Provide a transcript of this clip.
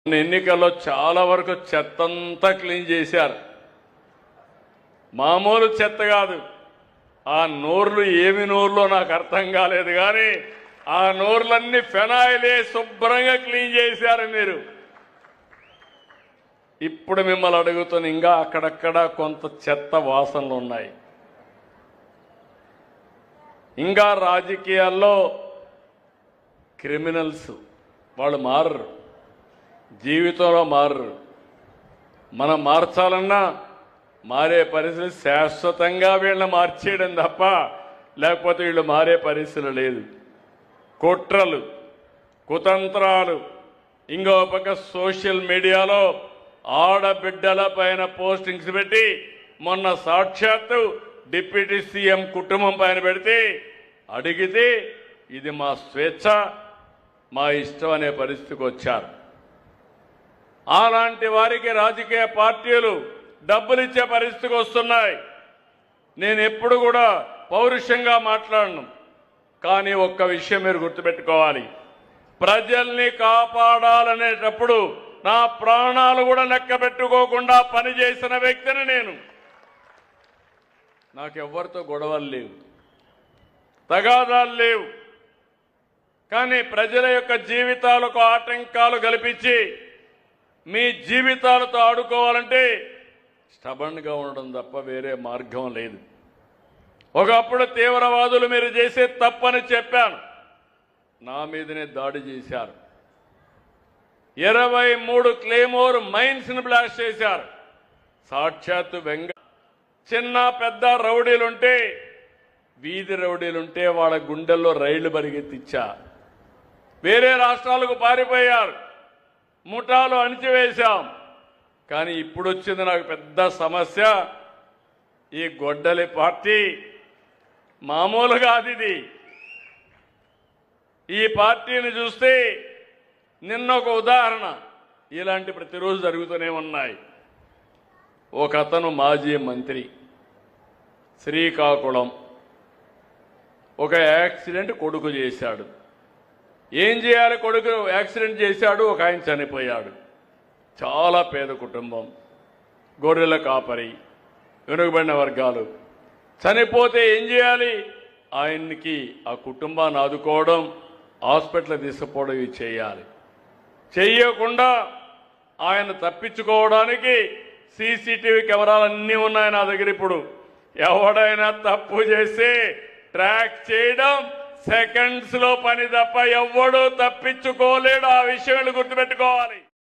ఎన్నికల్లో చాలా వరకు చెత్తంతా క్లీన్ చేశారు. మామూలు చెత్త కాదు. ఆ నోర్లు ఏమి నోర్లో నాకు అర్థం కాలేదు, కానీ ఆ నోర్లన్నీ ఫెనాయిలే శుభ్రంగా క్లీన్ చేశారు మీరు. ఇప్పుడు మిమ్మల్ని అడుగుతున్న ఇంకా అక్కడక్కడ కొంత చెత్త వాసనలు ఉన్నాయి. ఇంకా రాజకీయాల్లో క్రిమినల్స్ వాళ్ళు మారరు, జీవితంలో మారరు. మనం మార్చాలన్నా మారే పరిస్థితి శాశ్వతంగా వీళ్ళని మార్చేయడం తప్ప లేకపోతే వీళ్ళు మారే పరిస్థితి లేదు. కుట్రలు, కుతంత్రాలు, ఇంకో పక్క సోషల్ మీడియాలో ఆడబిడ్డల పైన పోస్టింగ్స్ పెట్టి మొన్న సాక్షాత్తు డిప్యూటీ సీఎం కుటుంబం పైన పెడితే అడిగితే ఇది మా స్వేచ్ఛ, మా ఇష్టం అనే పరిస్థితికి వచ్చారు. అలాంటి వారికి రాజకీయ పార్టీలు డబ్బులు ఇచ్చే పరిస్థితికి వస్తున్నాయి. నేను ఎప్పుడు కూడా పౌరుషంగా మాట్లాడను, కానీ ఒక్క విషయం మీరు గుర్తుపెట్టుకోవాలి. ప్రజల్ని కాపాడాలనేటప్పుడు నా ప్రాణాలు కూడా లెక్క పెట్టుకోకుండా పనిచేసిన వ్యక్తిని నేను. నాకెవ్వరితో గొడవలు లేవు, తగాదాలు లేవు. కానీ ప్రజల యొక్క జీవితాలకు ఆటంకాలు కల్పించి మీ జీవితాలతో ఆడుకోవాలంటే స్టబన్గా ఉండడం తప్ప వేరే మార్గం లేదు. ఒకప్పుడు తీవ్రవాదులు మీరు చేసే తప్పని చెప్పాను, నా మీదనే దాడి చేశారు. 23 క్లేమోర్ మైన్స్ని బ్లాస్ట్ చేశారు. సాక్షాత్తు చిన్న పెద్ద రౌడీలుంటే, వీధి రౌడీలుంటే వాళ్ళ గుండెల్లో రైళ్లు పరిగెత్తిచ్చా. వేరే రాష్ట్రాలకు పారిపోయారు, ముఠాలు అణిచివేశాం. కానీ ఇప్పుడు వచ్చింది నాకు పెద్ద సమస్య. ఈ గొడ్డలి పార్టీ మామూలుగా అది. ఈ పార్టీని చూస్తే నిన్న ఒక ఉదాహరణ, ఇలాంటి ప్రతిరోజు జరుగుతూనే ఉన్నాయి. ఒక అతను మాజీ మంత్రి, శ్రీకాకుళం, ఒక యాక్సిడెంట్ కొడుకు చేశాడు. ఏం చేయాలి? కొడుకు యాక్సిడెంట్ చేశాడు, ఒక ఆయన చనిపోయాడు. చాలా పేద కుటుంబం, గొర్రెల కాపరి, వెనుకబడిన వర్గాలు. చనిపోతే ఏం చేయాలి? ఆయన్ని ఆ కుటుంబాన్ని ఆదుకోవడం, హాస్పిటల్ తీసుకుపోవడం ఇవి చేయాలి. చెయ్యకుండా ఆయన తప్పించుకోవడానికి సీసీటీవీ కెమెరాలు అన్నీ ఉన్నాయి నా దగ్గర. ఇప్పుడు ఎవడైనా తప్పు చేస్తే ట్రాక్ చేయడం సెకండ్స్ లో పని తప్ప ఎవ్వడూ తప్పించుకోలేడు. ఆ విషయాలు గుర్తుపెట్టుకోవాలి.